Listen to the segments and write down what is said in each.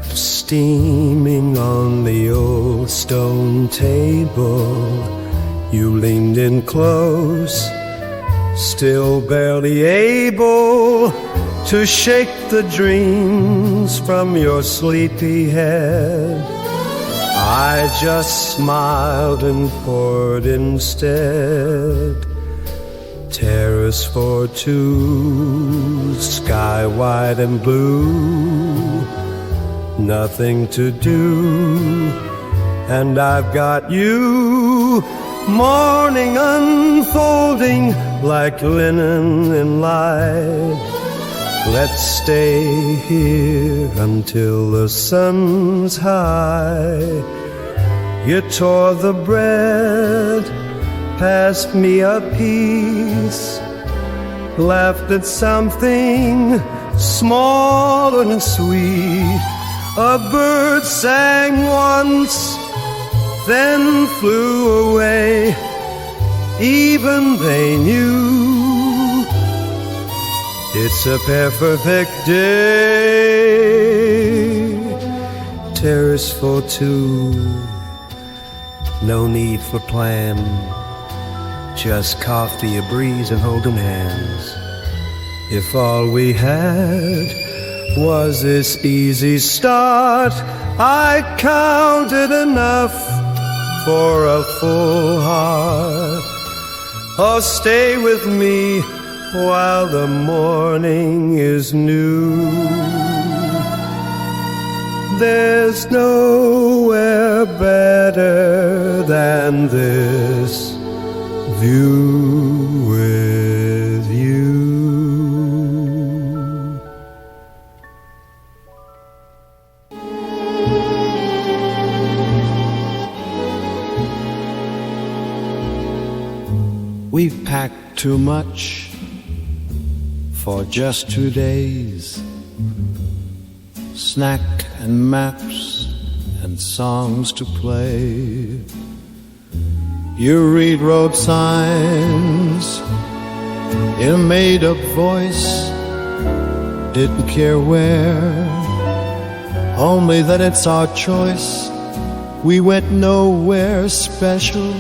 cup steaming on the old stone table. You leaned in close, still barely able to shake the dreams from your sleepy head. I just smiled and poured instead. Terrace for two, sky wide and blue, nothing to do, and I've got you. Morning unfolding like linen in light. Let's stay here until the sun's high. You tore the bread, passed me a piece, laughed at something small and sweet. A bird sang once, then flew away. Even they knew it's a perfect day. Terrace for two, no need for plan, just coffee, a breeze, and holding hands. If all we had was this easy start, I counted enough for a full heart. Oh, stay with me while the morning is new. There's nowhere better than this view with you. We've packed too much for just 2 days. Snack and maps and songs to play. You read road signs in a made-up voice. Didn't care where, only that it's our choice. We went nowhere special,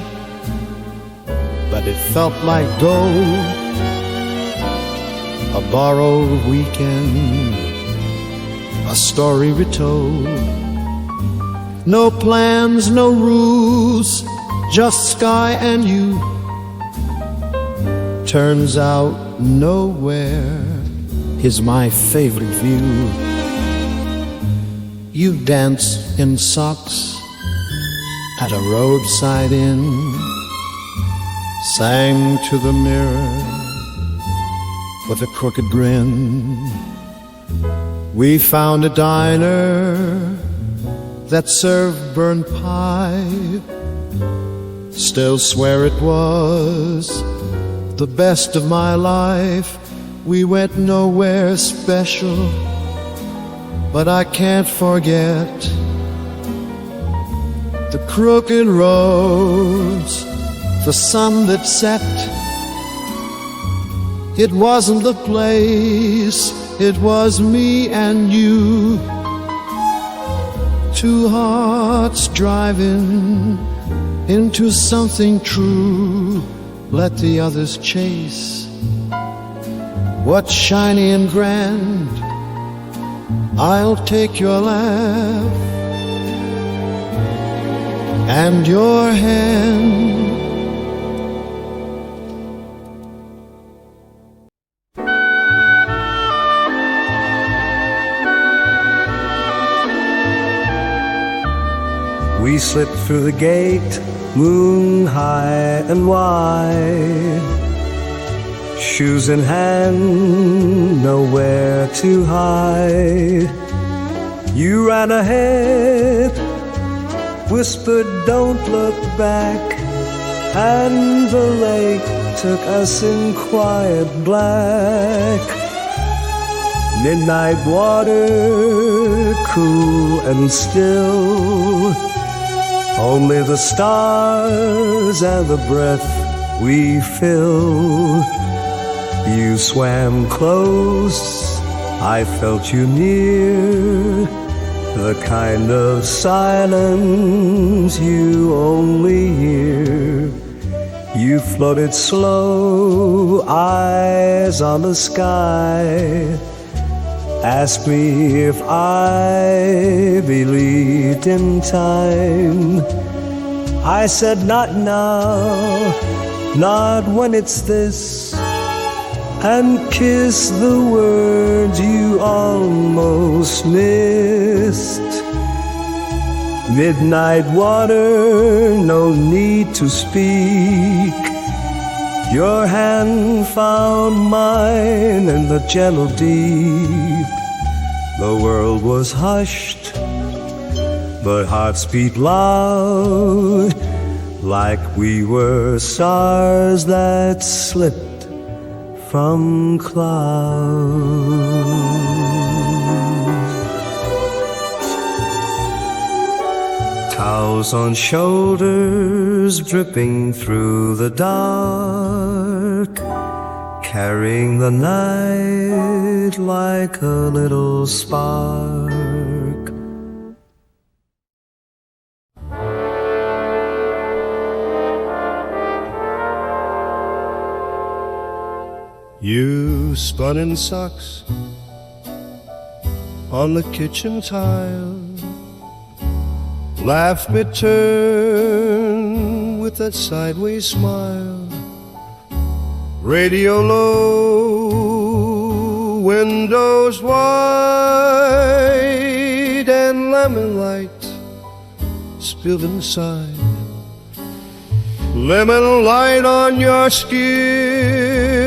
but it felt like gold. A borrowed weekend, a story retold. No plans, no rules, just sky and you. Turns out nowhere is my favorite view. You dance in socks at a roadside inn, sang to the mirror with a crooked grin. We found a diner that served burnt pie. Still swear it was the best of my life. We went nowhere special, but I can't forget the crooked roads, the sun that set. It wasn't the place, it was me and you. Two hearts driving into something true. Let the others chase what's shiny and grand. I'll take your laugh and your hand. We slipped through the gate, moon high and wide. Shoes in hand, nowhere to hide. You ran ahead, whispered don't look back, and the lake took us in quiet black. Midnight water, cool and still, only the stars and the breath we fill. You swam close, I felt you near, the kind of silence you only hear. You floated slow, eyes on the sky, asked me if I believed in time. I said not now, not when it's this, and kissed the words you almost missed. Midnight water, no need to speak. Your hand found mine in the gentle deep. The world was hushed, but hearts beat loud, like we were stars that slipped from clouds. Towels on shoulders, dripping through the dark, carrying the night like a little spark. You spun in socks on the kitchen tile, laughed mid-turn with that sideways smile. Radio low, windows wide, and lemon light spilled inside. Lemon light on your skin,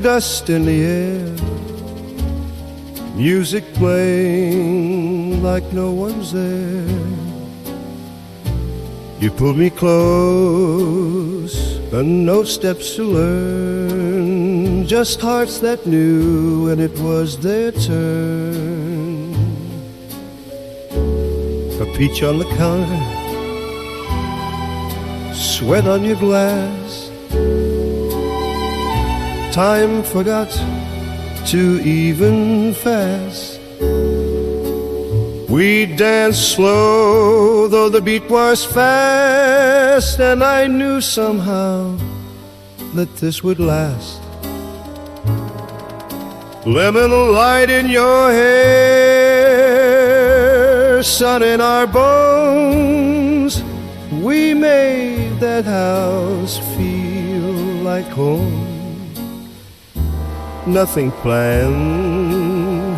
dust in the air, music playing like no one's there. You pulled me close, but no steps to learn, just hearts that knew when it was their turn. A peach on the counter, sweat on your glass. Time forgot to even fast. We danced slow, though the beat was fast, and I knew somehow that this would last. Lemon light in your hair, sun in our bones. We made that house feel like home. Nothing planned,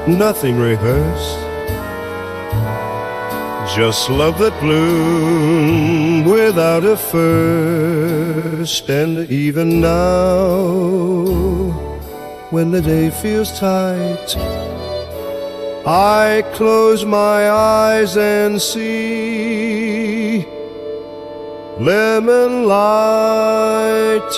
nothing rehearsed, just love that bloomed without a first. And even now, when the day feels tight, I close my eyes and see lemon light.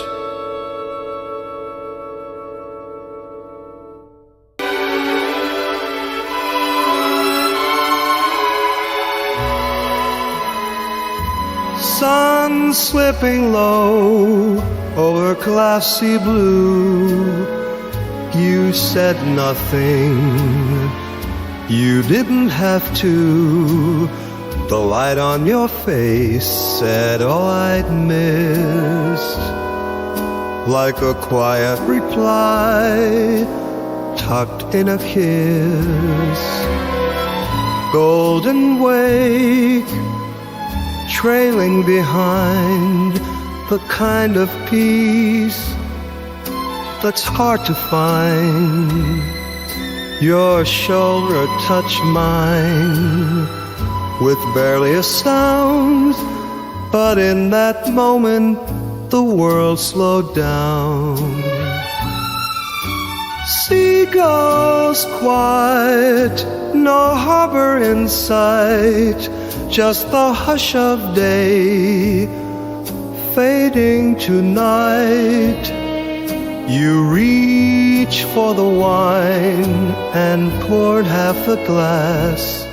Sun slipping low over glassy blue. You said nothing, you didn't have to. The light on your face said all I'd missed, like a quiet reply tucked in a kiss. Golden wake trailing behind, the kind of peace that's hard to find. Your shoulder touched mine with barely a sound, but in that moment the world slowed down. Seagulls quiet, no harbor in sight, just the hush of day fading to night. You reached for the wine and poured half a glass,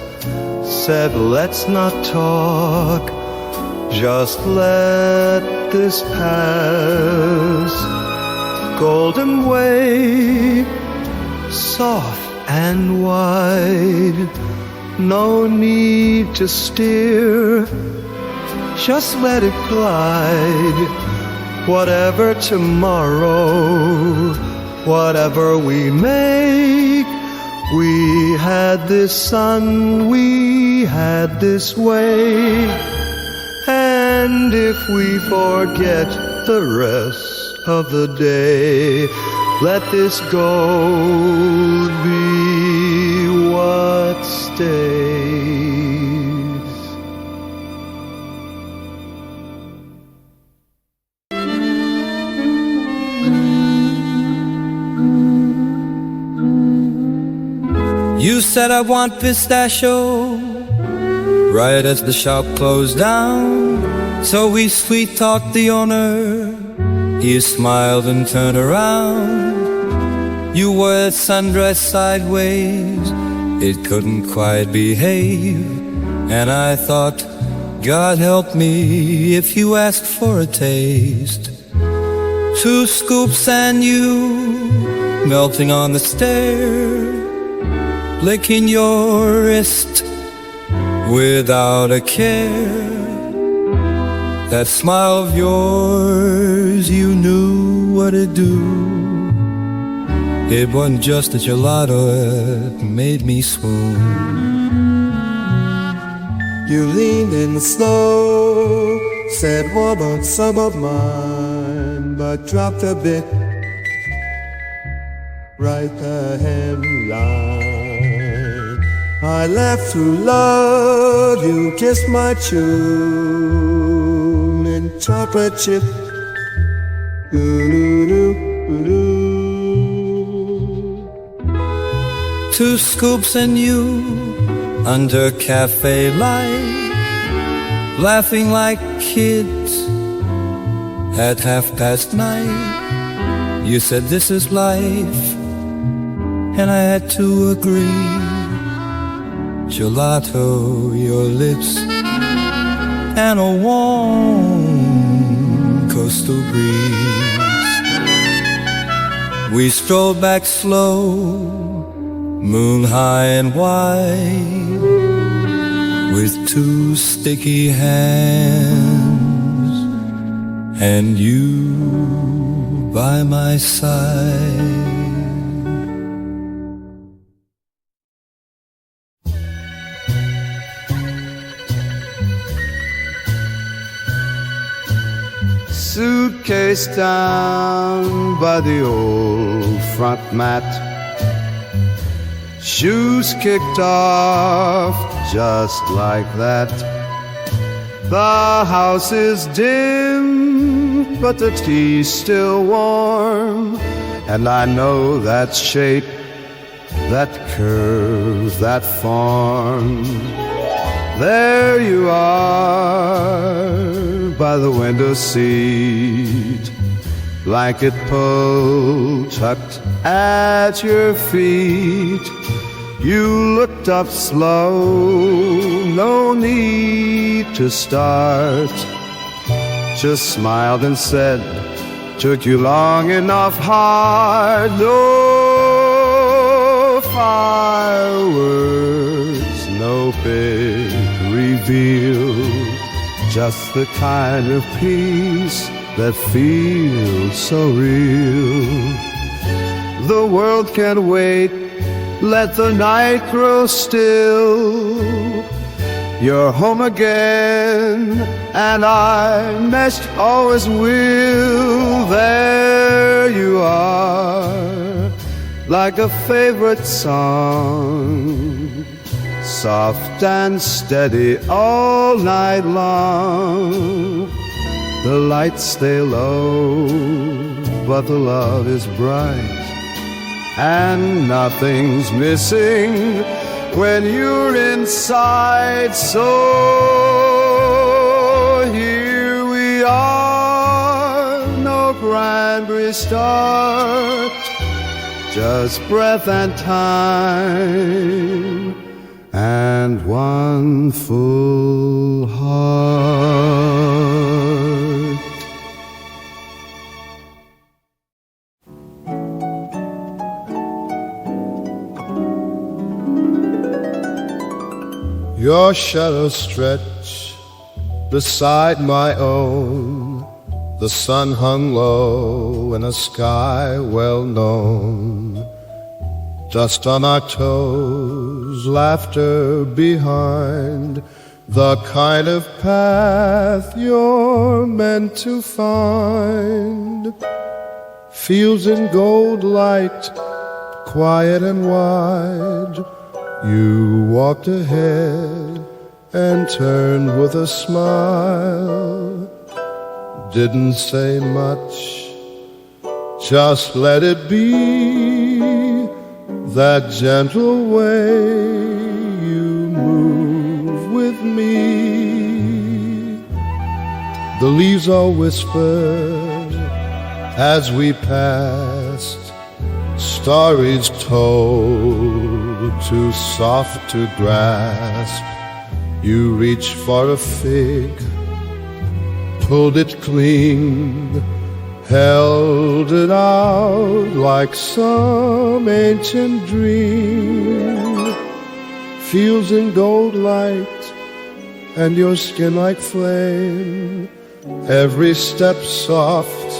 said let's not talk, just let this pass. Golden wave, soft and wide, no need to steer, just let it glide. Whatever tomorrow, whatever we make, we had this sun, we had this way. And if we forget the rest of the day, let this gold be what stays. You said I want pistachio right as the shop closed down. So we sweet talked the owner. He smiled and turned around. You wore a sundress sideways, it couldn't quite behave. And I thought, God help me if you asked for a taste. 2 scoops and you melting on the stair, licking your wrist without a care. That smile of yours, you knew what it'd do. It wasn't just a gelato, it made me swoon. You leaned in slow, said, what about some of mine? But dropped a bit right the hemline. I laughed to love you, kissed my tune in chocolate chip. Doo-doo-doo-doo. 2 scoops and you under cafe light, laughing like kids at 9:30. You said this is life, and I had to agree. Gelato, your lips, and a warm coastal breeze. We strolled back slow, moon high and wide, with 2 sticky hands, and you by my side. Suitcase down by the old front mat, shoes kicked off just like that. The house is dim, but the tea's still warm, and I know that shape, that curve, that form. There you are by the window seat, blanket pulled, tucked at your feet. You looked up slow, no need to start, just smiled and said, took you long enough hard. No fireworks, no big reveal, just the kind of peace that feels so real. The world can wait, let the night grow still. You're home again, and I must always will. There you are, like a favorite song, soft and steady all night long. The lights stay low, but the love is bright, and nothing's missing when you're inside. So here we are, no grand restart, just breath and time, and one full heart. Your shadow stretched beside my own. The sun hung low in a sky well known. Dust on our toes, laughter behind, the kind of path you're meant to find. Fields in gold light, quiet and wide. You walked ahead and turned with a smile. Didn't say much, just let it be. That gentle way you move with me. The leaves all whispered as we passed, stories told too soft to grasp. You reached for a fig, pulled it clean, held it out like some ancient dream. Fields in gold light and your skin like flame. Every step soft,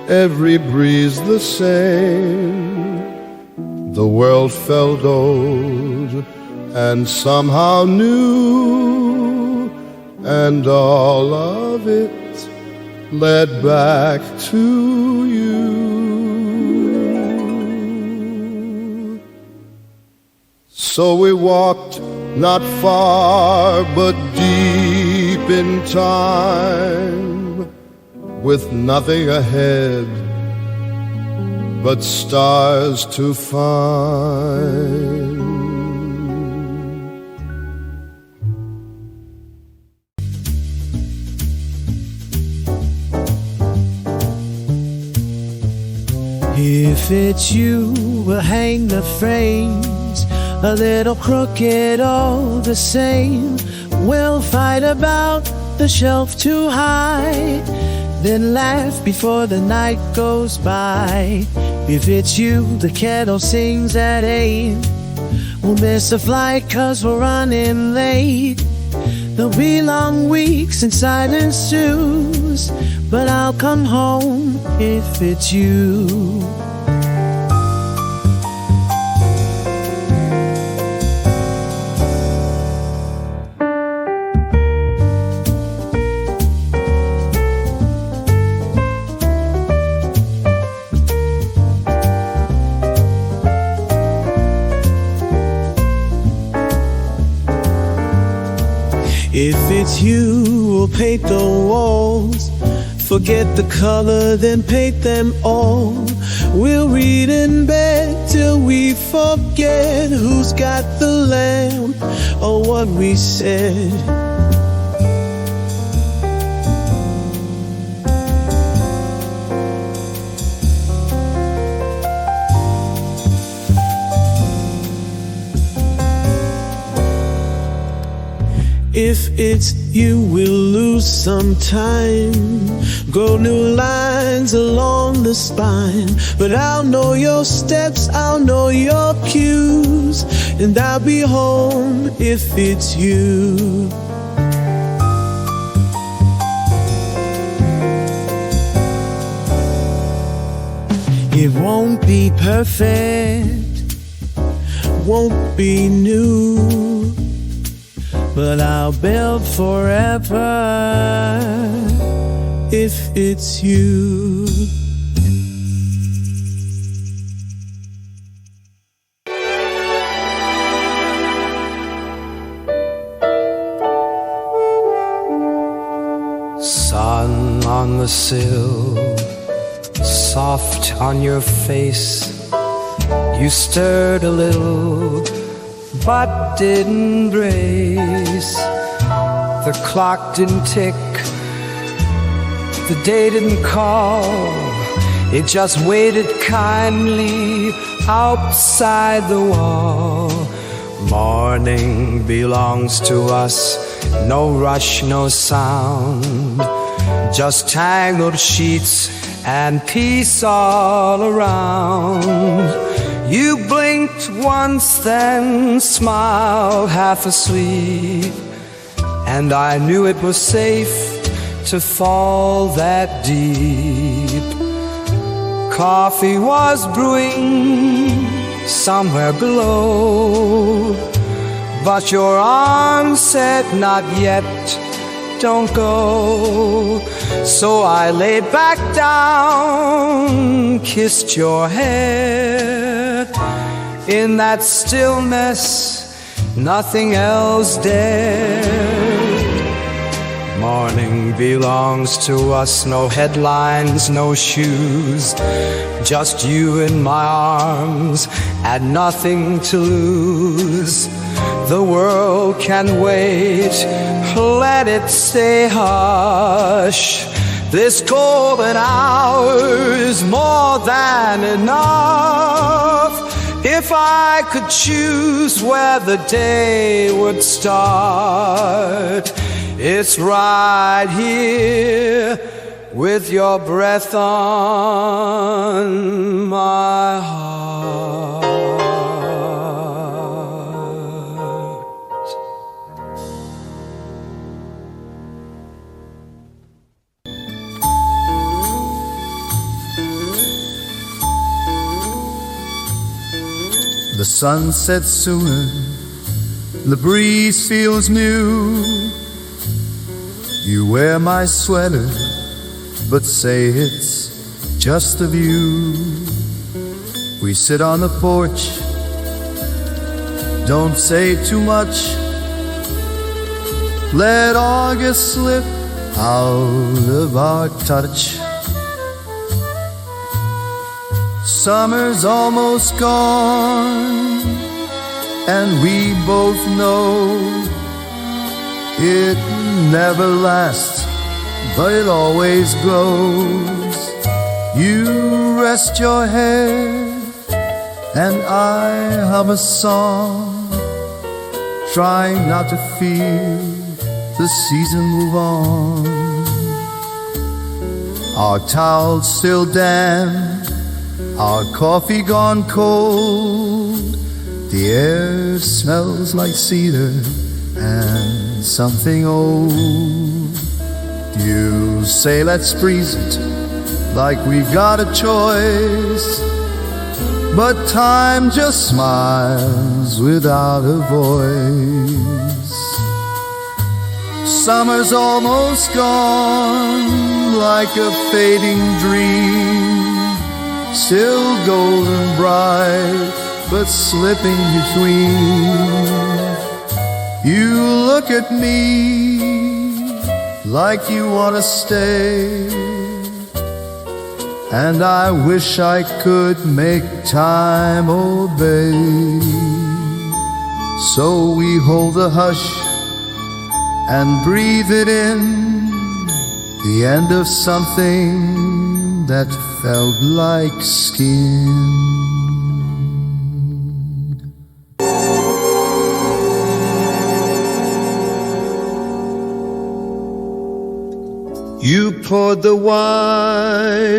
every breeze the same. The world felt old and somehow new, and all of it led back to you. So we walked not far but deep in time, with nothing ahead but stars to find. If it's you, we'll hang the frames, a little crooked all the same. We'll fight about the shelf too high, then laugh before the night goes by. If it's you, the kettle sings at 8. We'll miss a flight 'cause we're running late. There'll be long weeks and silent stews, but I'll come home if it's you. If it's you, we'll paint the walls, forget the color, then paint them all. We'll read in bed till we forget who's got the lamp or what we said. If it's you, we'll lose some time, grow new lines along the spine. But I'll know your steps, I'll know your cues, and I'll be home if it's you. It won't be perfect, won't be new, but I'll build forever if it's you. Sun on the sill, soft on your face. You stirred a little but didn't brace. The clock didn't tick, the day didn't call. It just waited kindly outside the wall. Morning belongs to us, no rush, no sound, just tangled sheets and peace all around. You blinked once, then smiled half asleep, and I knew it was safe to fall that deep. Coffee was brewing somewhere below, but your arms said not yet, don't go. So I lay back down, kissed your head. In that stillness, nothing else dared. Morning belongs to us, no headlines, no shoes, just you in my arms and nothing to lose. The world can wait, let it stay hush. This golden hour is more than enough. If I could choose where the day would start, it's right here with your breath on my heart. The sun sets sooner, the breeze feels new. You wear my sweater, but say it's just the view. We sit on the porch, don't say too much. Let August slip out of our touch. Summer's almost gone, and we both know it never lasts, but it always glows. You rest your head, and I hum a song, trying not to feel the season move on. Our towels still damp, our coffee gone cold. The air smells like cedar and something old. You say let's freeze it, like we've got a choice, but time just smiles without a voice. Summer's almost gone, like a fading dream, still golden bright, but slipping between. You look at me like you want to stay, and I wish I could make time obey. So we hold the hush and breathe it in, the end of something that felt like skin. You poured the wine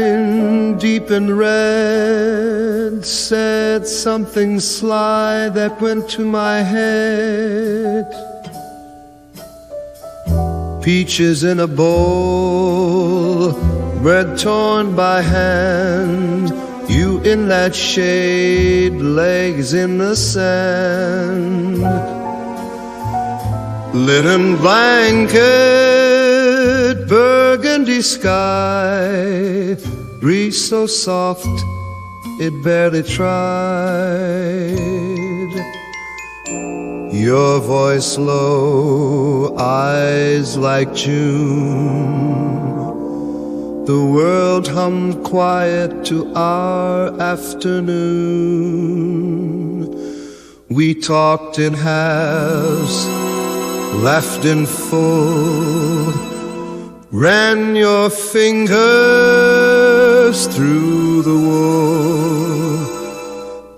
deep in red, said something sly that went to my head. Peaches in a bowl, bread torn by hand, you in that shade, legs in the sand. Linen blanket, burgundy sky, breeze so soft it barely tried. Your voice low, eyes like June, the world hummed quiet to our afternoon. We talked in halves, laughed in full, ran your fingers through the wool.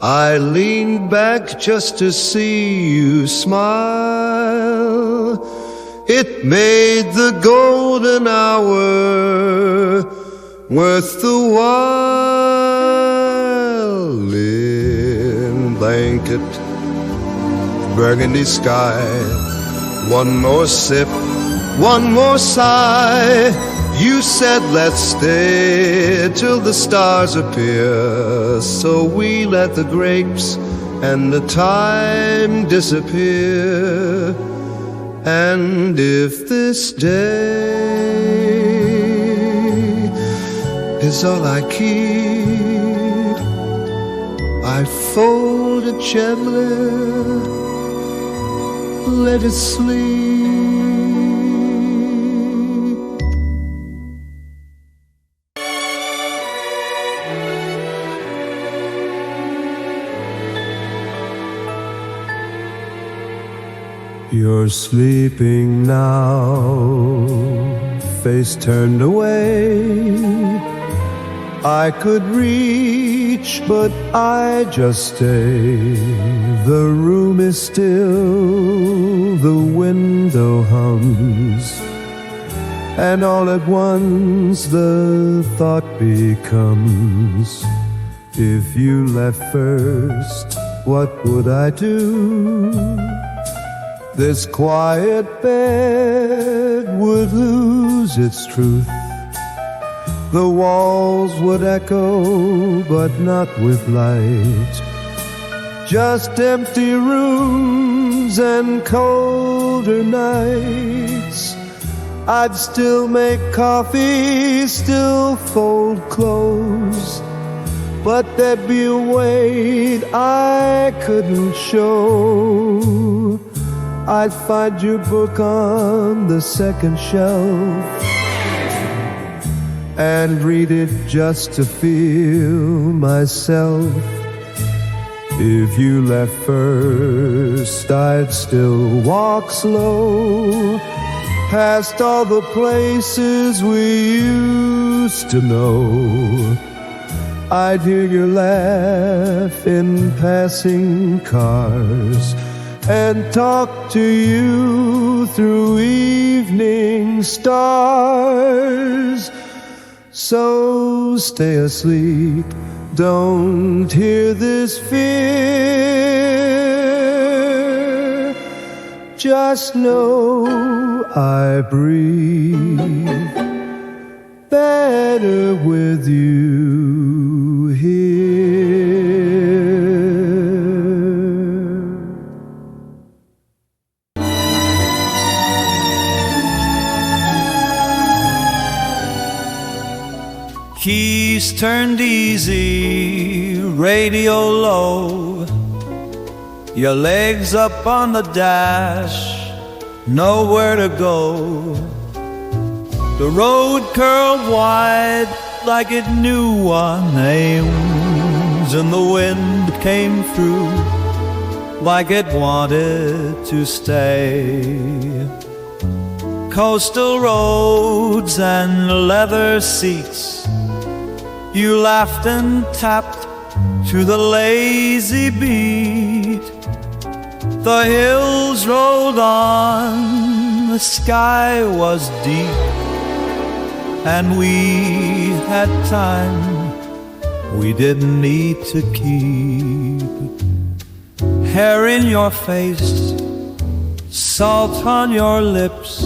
I leaned back just to see you smile. It made the golden hour worth the while. blanket, burgundy sky. One more sip, one more sigh. You said let's stay till the stars appear. So we let the grapes and the time disappear. And if this day is all I keep, I fold it gently, let it sleep. You're sleeping now, face turned away. I could reach, but I just stay. The room is still, the window hums, and all at once the thought becomes, if you left first, what would I do? This quiet bed would lose its truth. The walls would echo, but not with light. Just empty rooms and colder nights. I'd still make coffee, still fold clothes, but there'd be a weight I couldn't show. I'd find your book on the second shelf and read it just to feel myself. If you left first, I'd still walk slow past all the places we used to know. I'd hear your laugh in passing cars and talk to you through evening stars. So stay asleep, don't hear this fear. Just know I breathe better with you here. Keys turned easy, radio low, your legs up on the dash, nowhere to go. The road curled wide like it knew our names, and the wind came through like it wanted to stay. Coastal roads and leather seats, you laughed and tapped to the lazy beat. The hills rolled on, the sky was deep, and we had time we didn't need to keep. Hair in your face, salt on your lips,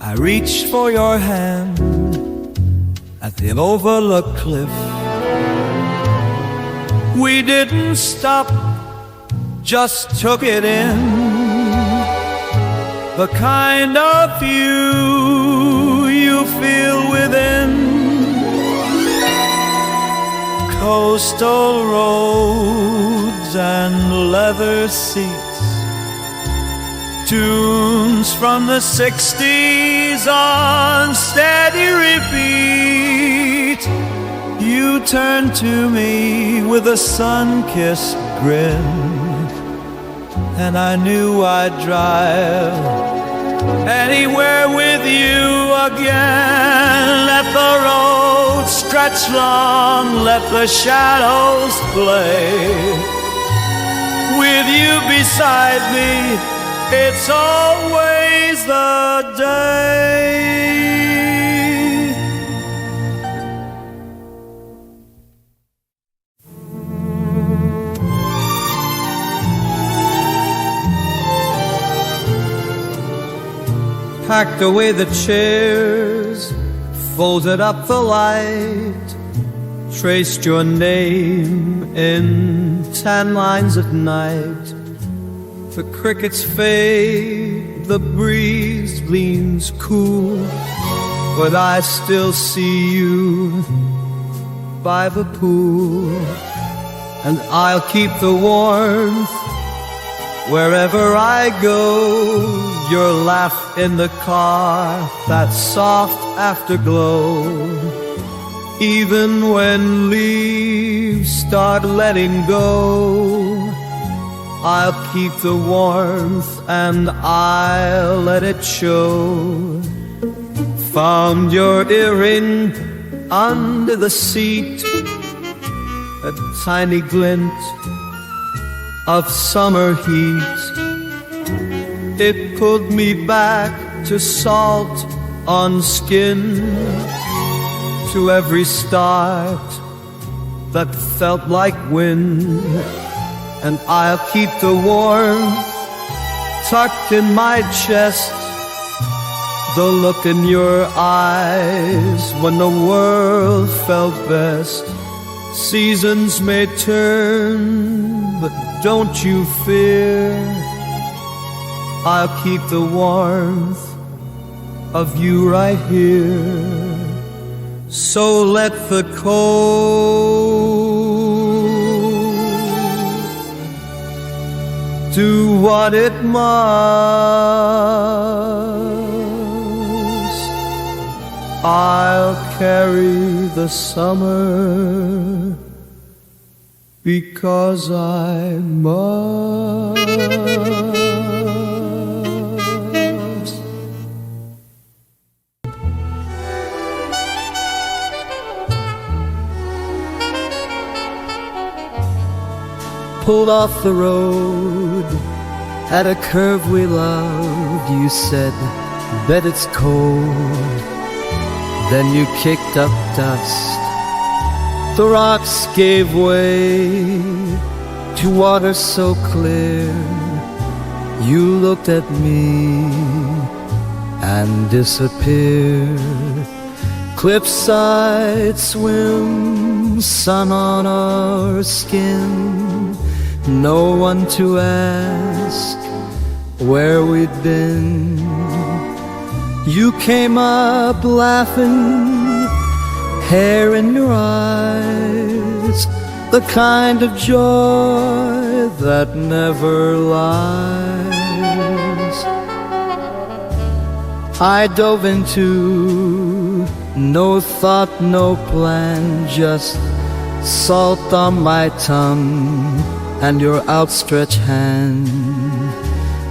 I reached for your hand at the overlooked cliff. We didn't stop, just took it in, the kind of view you feel within. Coastal roads and leather seats, tunes from the 60s on steady repeat. You turned to me with a sun-kissed grin, and I knew I'd drive anywhere with you again. Let the road stretch long, let the shadows play. With you beside me, it's always the day. packed away the chairs, folded up the light, traced your name in tan lines at night. The crickets fade, the breeze leans cool, but I still see you by the pool. And I'll keep the warmth wherever I go, your laugh in the car, that soft afterglow. Even when leaves start letting go, I'll keep the warmth and I'll let it show. Found your earring under the seat, a tiny glint of summer heat. It pulled me back to salt on skin, to every start that felt like wind. And I'll keep the warmth tucked in my chest, the look in your eyes when the world felt best. Seasons may turn, but don't you fear, I'll keep the warmth of you right here. So let the cold do what it must. I'll carry the summer because I must. Pulled off the road at a curve we loved. You said, bet it's cold. Then you kicked up dust. The rocks gave way to water so clear. You looked at me and disappeared. Cliffside swim, sun on our skin. No one to ask where we'd been. You came up laughing, hair in your eyes, the kind of joy that never lies. I dove into no thought, no plan, just salt on my tongue and your outstretched hand.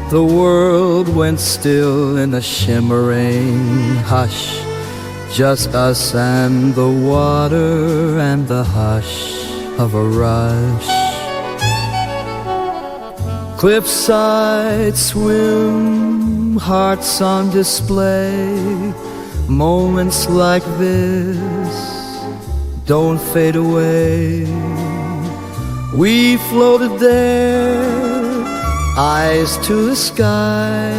The world went still in a shimmering hush, just us and the water and the hush of a rush. Cliffside swim, hearts on display. Moments like this don't fade away. We floated there, eyes to the sky,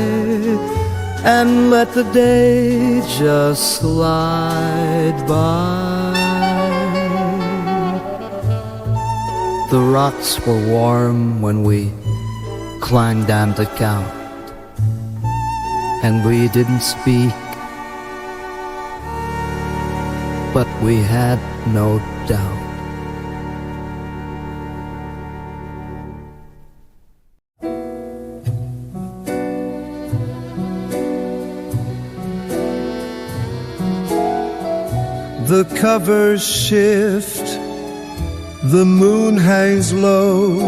and let the day just slide by. The rocks were warm when we climbed down to count, and we didn't speak, but we had no doubt. The covers shift, the moon hangs low,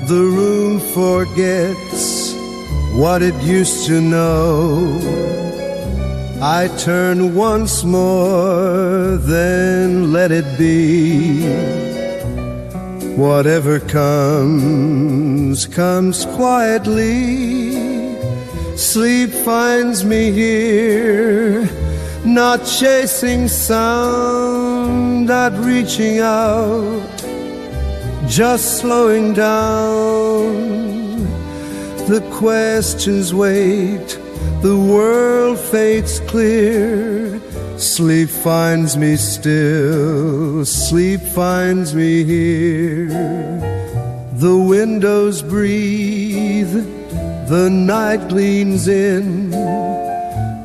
the room forgets what it used to know. I turn once more, then let it be. Whatever comes, comes quietly. Sleep finds me here, not chasing sound, not reaching out, just slowing down. The questions wait, the world fades clear. Sleep finds me still, sleep finds me here. The windows breathe, the night gleams in.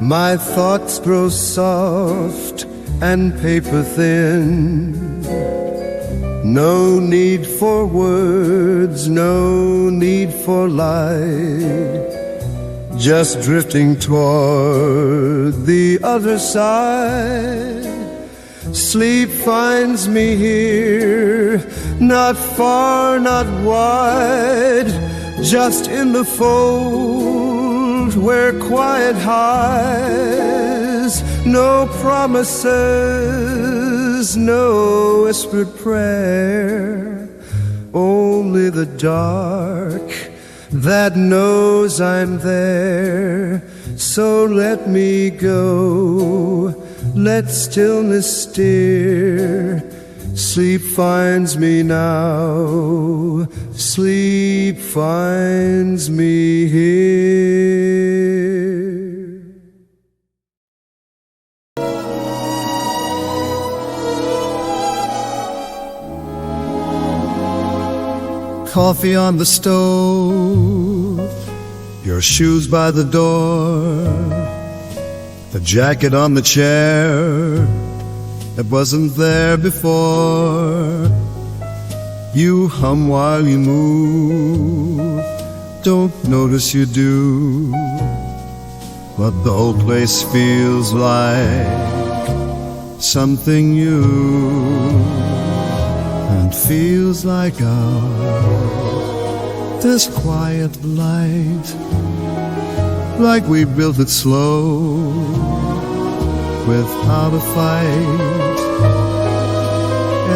My thoughts grow soft and paper thin. No need for words, no need for light. Just drifting toward the other side. Sleep finds me here, not far, not wide, just in the fold where quiet hides. No promises, no whispered prayer, only the dark that knows I'm there. So let me go, let stillness steer. Sleep finds me now, sleep finds me here. Coffee on the stove, your shoes by the door, the jacket on the chair that wasn't there before. You hum while you move, don't notice you do, but the whole place feels like something new. And feels like this quiet light, like we built it slow, without a fight.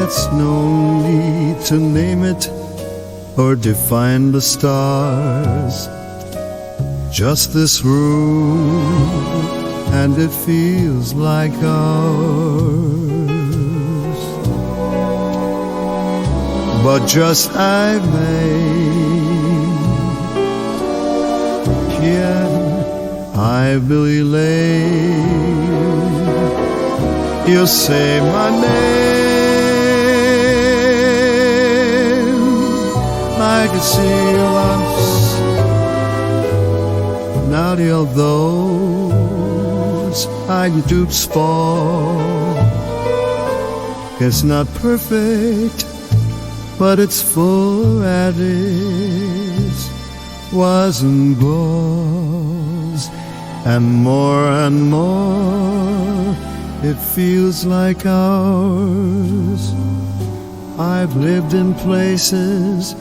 It's no need to name it or define the stars, just this room, and it feels like ours. But just I may, I believe you'll say my name. I could see you once, now till those high dupes fall. It's not perfect, but it's full and it wasn't goes, and more it feels like ours. I've lived in places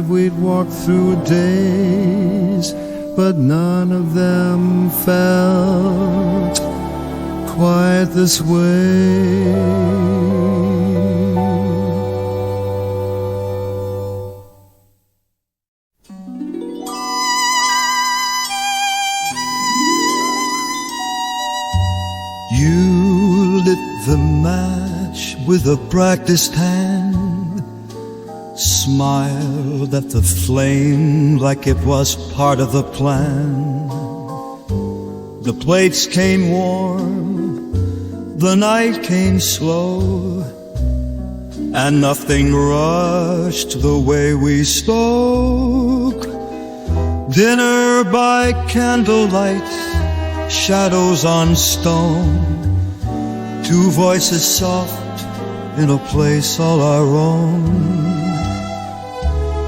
we'd walked through days, but none of them felt quite this way. The match with a practiced hand, smiled at the flame like it was part of the plan. The plates came warm, the night came slow, and nothing rushed the way we spoke. Dinner by candlelight, shadows on stone, two voices soft in a place all our own.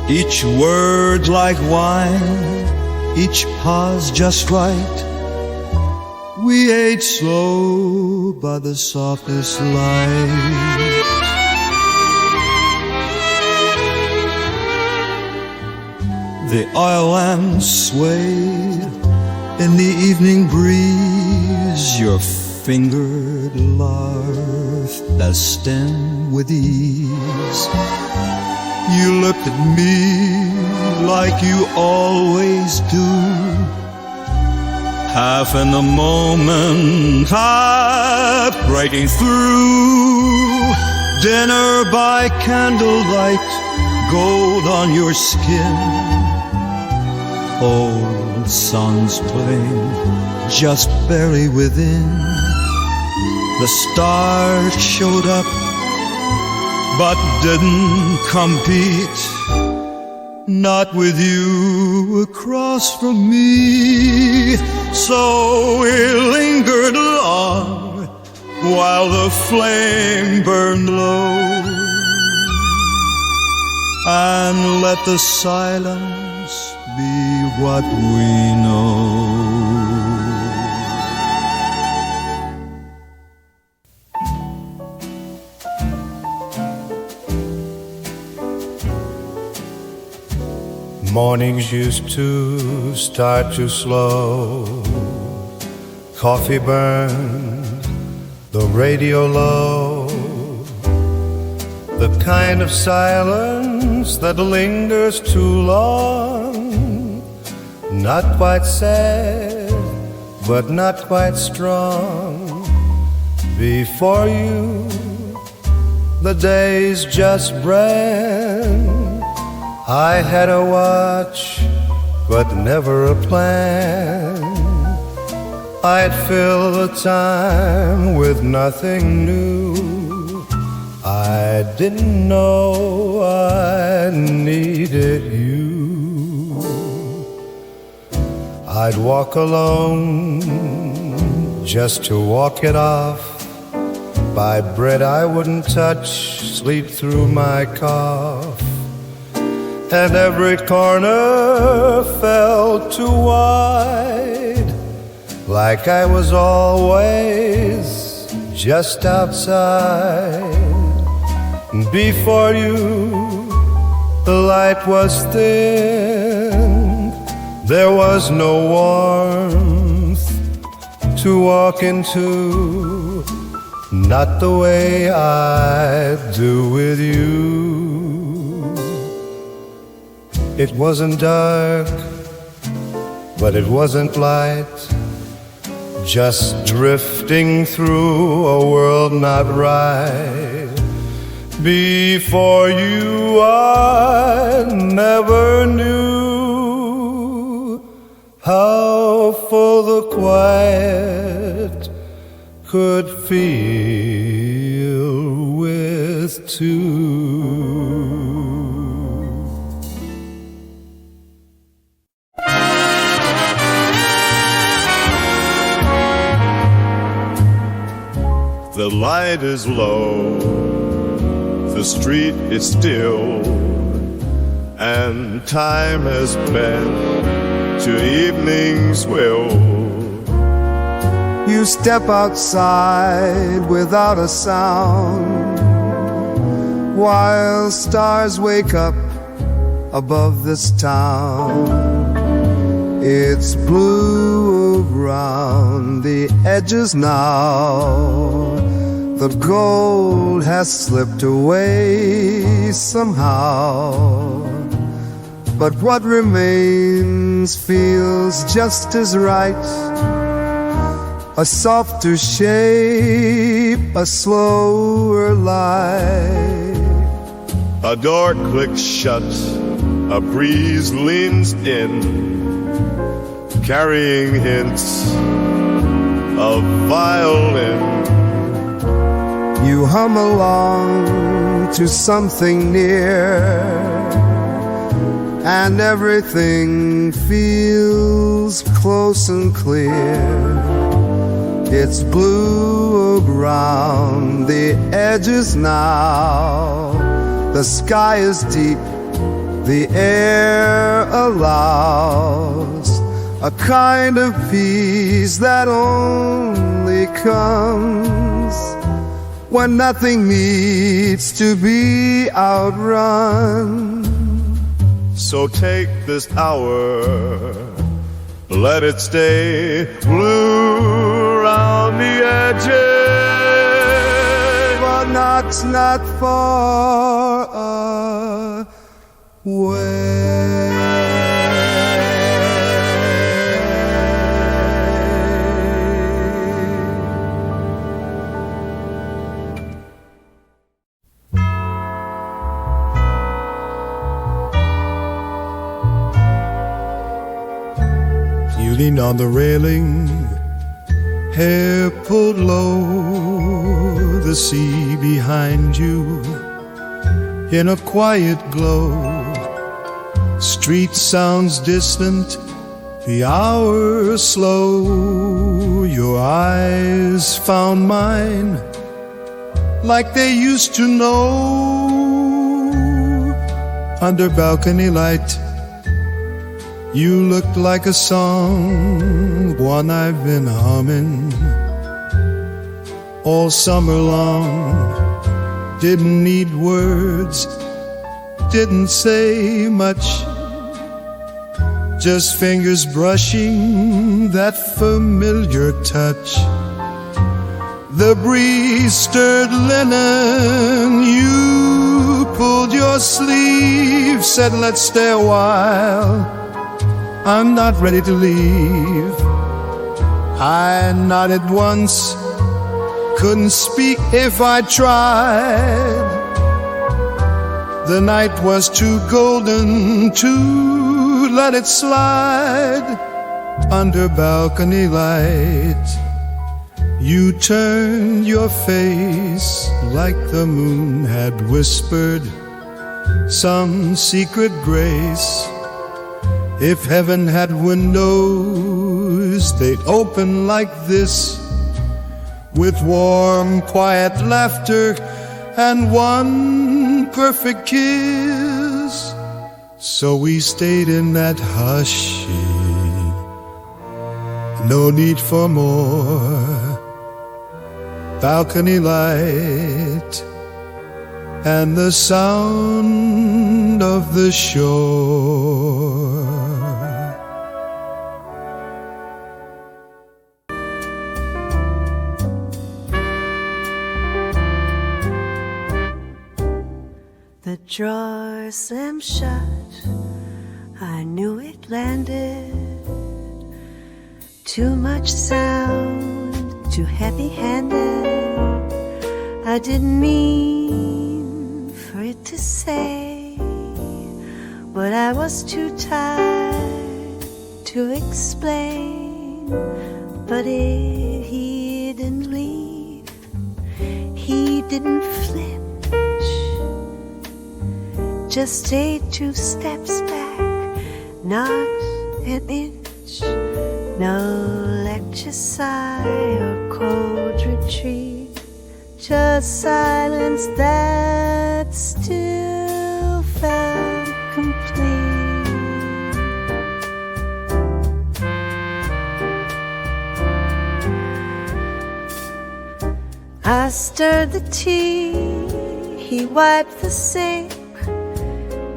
Each word like wine, each pause just right. We ate slow by the softest light. The oil lamp swayed in the evening breeze. Your fingered lark that stem with ease. You looked at me like you always do, half in the moment, half breaking through. Dinner by candlelight, gold on your skin, old songs playing just barely within. The stars showed up but didn't compete, not with you across from me. So we lingered long while the flame burned low, and let the silence be what we know. Mornings used to start too slow. Coffee burned, the radio low. The kind of silence that lingers too long. Not quite sad, but not quite strong. Before you, the days just ran. I had a watch, but never a plan. I'd fill the time with nothing new. I didn't know I needed you. I'd walk alone just to walk it off. Buy bread I wouldn't touch, sleep through my cough. And every corner felt too wide, like I was always just outside. Before you, the light was thin. There was no warmth to walk into, not the way I do with you. It wasn't dark, but it wasn't light, just drifting through a world not right. Before you, I never knew how full the quiet could feel with two. The light is low, the street is still, and time has bent to evening's will. You step outside without a sound, while stars wake up above this town. It's blue around the edges now. The gold has slipped away somehow. But what remains feels just as right. A softer shape, a slower light. A door clicks shut, a breeze leans in, carrying hints of violin. You hum along to something near, and everything feels close and clear. It's blue around the edges now. The sky is deep, the air allows a kind of peace that only comes when nothing needs to be outrun. So take this hour, let it stay blue around the edges, but not far away. lean on the railing, hair pulled low, the sea behind you in a quiet glow. Street sounds distant, the hours slow. Your eyes found mine like they used to know. Under balcony light, you looked like a song, one I've been humming all summer long. Didn't need words, didn't say much, just fingers brushing that familiar touch. The breeze stirred linen, you pulled your sleeve, said let's stay a while, I'm not ready to leave. I nodded once, couldn't speak if I tried. The night was too golden to let it slide. Under balcony light, you turned your face like the moon had whispered some secret grace. If heaven had windows, they'd open like this, with warm, quiet laughter and one perfect kiss. So we stayed in that hush, no need for more. Balcony light and the sound of the shore. The drawer slammed shut, I knew it landed. Too much sound, too heavy-handed. I didn't mean for it to say, but I was too tired to explain. But he didn't leave, he didn't flinch, just stayed 2 steps back, not an inch. No lecture sigh or cold retreat, just silence that still felt complete. I stirred the tea, he wiped the sink,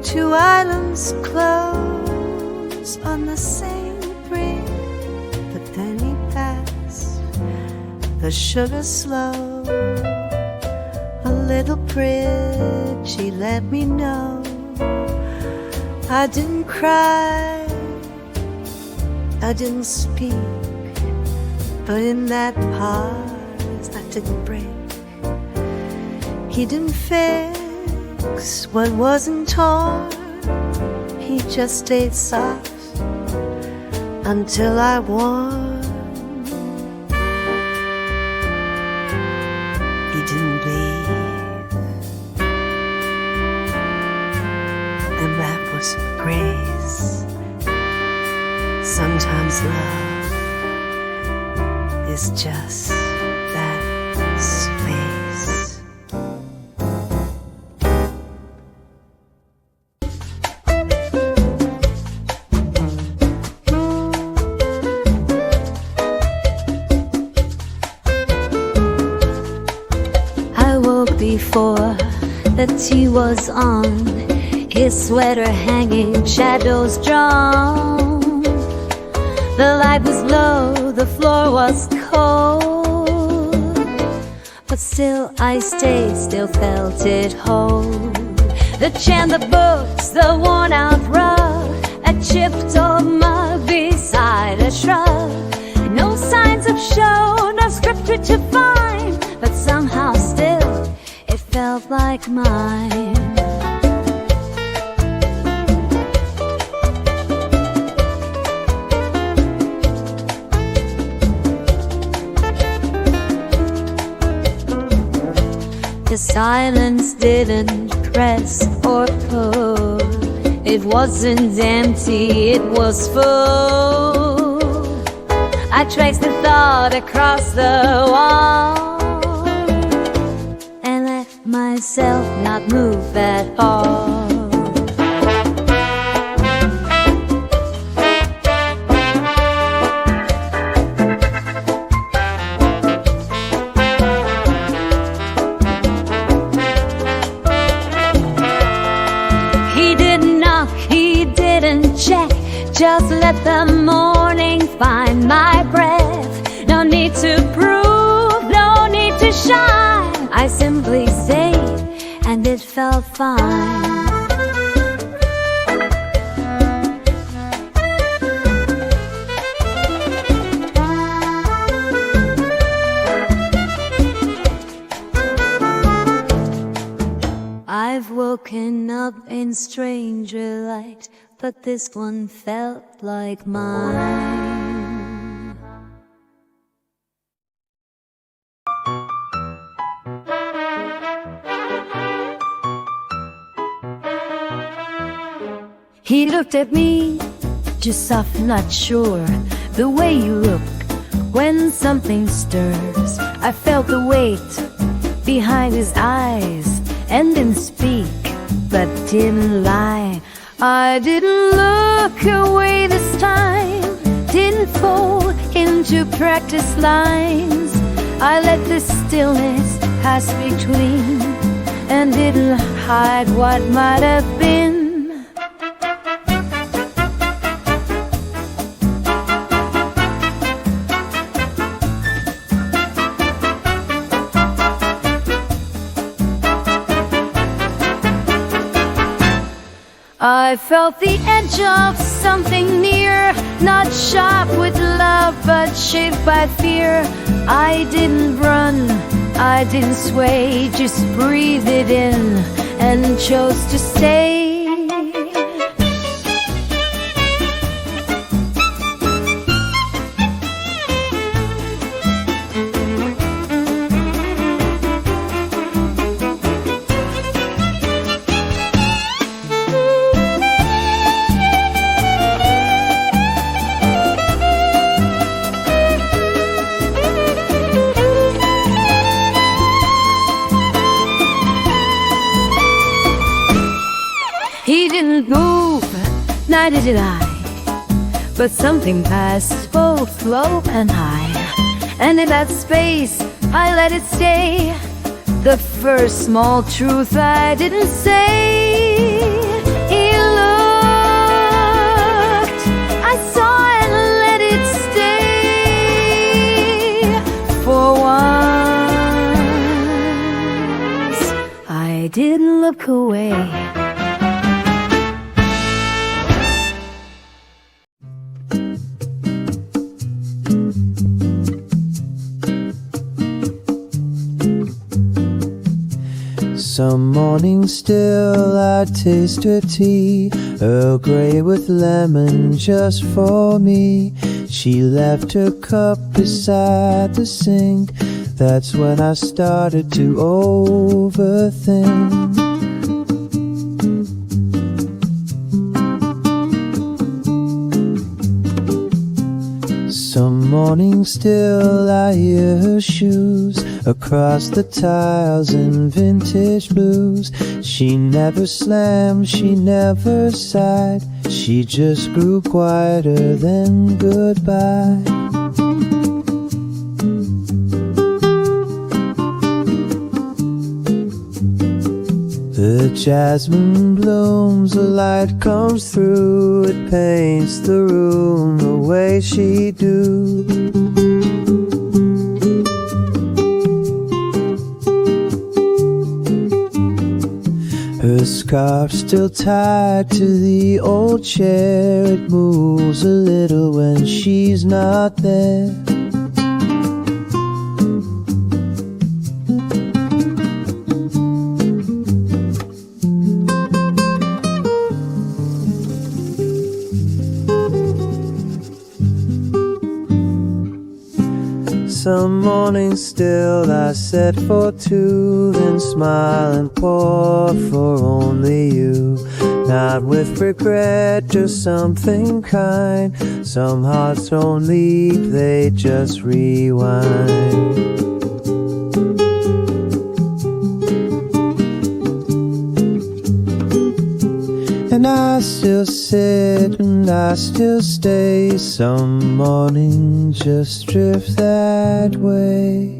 2 items close on the same brink. But then he passed, the sugar slow, a little bridge he let me know. I didn't cry, I didn't speak, but in that pause I didn't break. He didn't fix what wasn't torn, he just stayed soft until I won. He didn't leave, and that was grace. Sometimes love is just that space. Before the tea was on, his sweater hanging, shadows drawn. The light was low, the floor was cold, but still I stayed, still felt it hold. The chair, the books, the worn out rug, a chipped old mug beside a shrub. No signs of show, no scripture to find, but somehow still it felt like mine. The silence didn't press or pull. It wasn't empty, it was full. I traced the thought across the wall and let myself not move at all. Check, just let the morning find my breath. No need to prove, no need to shine. I simply stayed and it felt fine. I've woken up in stranger light, but this one felt like mine. He looked at me, just soft, not sure. The way you look when something stirs. I felt the weight behind his eyes and didn't speak, but didn't lie. I didn't look away this time, didn't fall into practice lines. I let the stillness pass between and didn't hide what might have been. I felt the edge of something near, not sharp with love, but shaped by fear. I didn't run, I didn't sway, just breathed it in and chose to stay. He didn't move, neither did I, but something passed both low and high, and in that space I let it stay. The first small truth I didn't say. He looked, I saw and let it stay. For once I didn't look away. Some morning still I taste her tea, Earl Grey with lemon just for me. She left her cup beside the sink. That's when I started to overthink. Some morning still I hear her shoes across the tiles in vintage blues. She never slammed, she never sighed. She just grew quieter than goodbye. The jasmine blooms, the light comes through. It paints the room the way she do. Her scarf still tied to the old chair. It moves a little when she's not there. some morning still I set for two, then smile and pour for only you. Not with regret, just something kind. Some hearts don't leap, they just rewind. And I still sit and I still stay. Some morning just drift that way.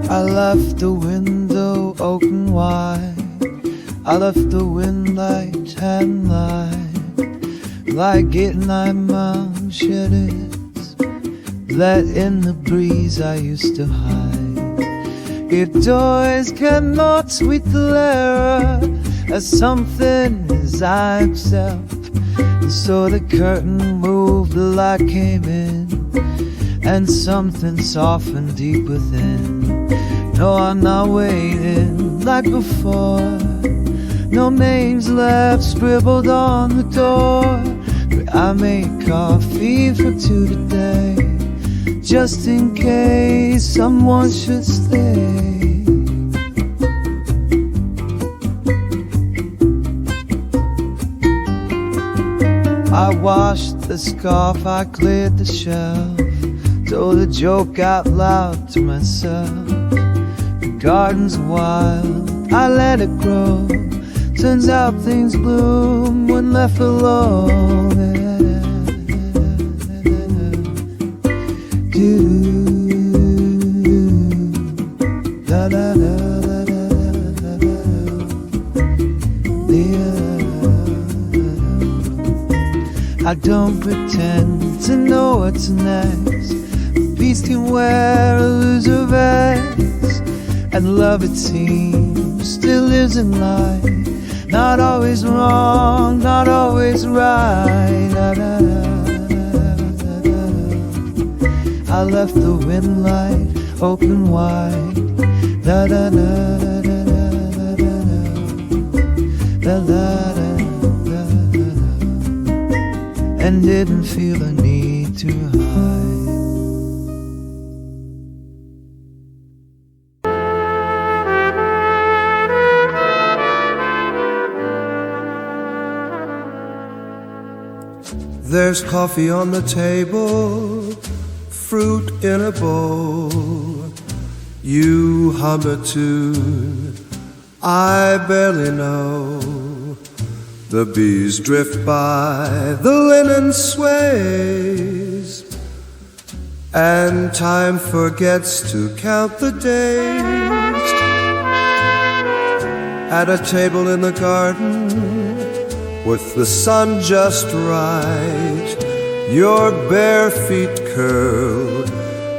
I left the window open wide. I left the wind light and light. Like getting night mountain shutters, let in the breeze I used to hide. If doors cannot sweet the lair as something as I accept, and so the curtain moved till I came in, and something softened deep within. No, I'm not waiting like before. No names left scribbled on the door, but I made coffee for two today, just in case someone should stay. I washed the scarf, I cleared the shelf, told a joke out loud to myself. The garden's wild, I let it grow. Turns out things bloom when left alone. Da da da da da da. I don't pretend to know what's next. Peace can wear a loser vest, and love, it seems, still lives in life. Not always wrong, not always right. Da, da, da, da, da, da. I left the wind light open wide. Da da da da da da da da da da da, and didn't feel a need to hide. There's coffee on the table, fruit in a bowl. You hum a tune I barely know. The bees drift by, the linen sways, and time forgets to count the days. At a table in the garden, with the sun just right, your bare feet curled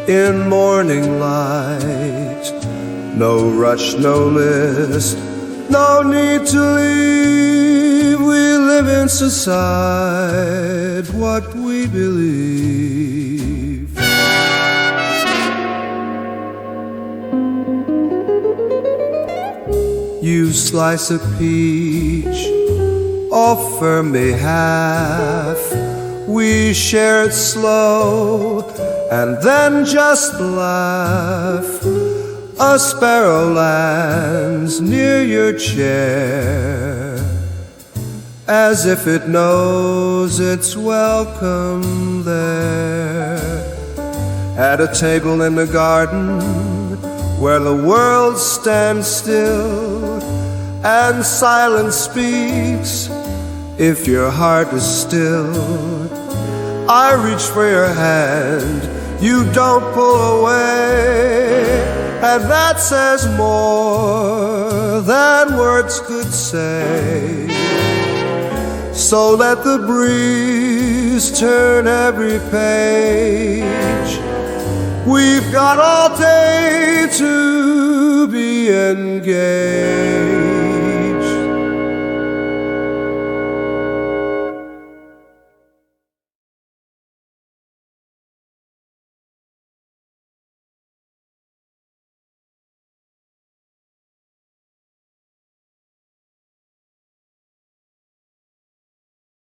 in morning light. No rush, no list, no need to leave. We live in society what we believe. You slice a peach, offer me half. We share it slow and then just laugh. A sparrow lands near your chair, as if it knows it's welcome there. At a table in the garden, where the world stands still and silence speaks, if your heart is still, I reach for your hand, you don't pull away, and that says more than words could say. So let the breeze turn every page. We've got all day to be engaged.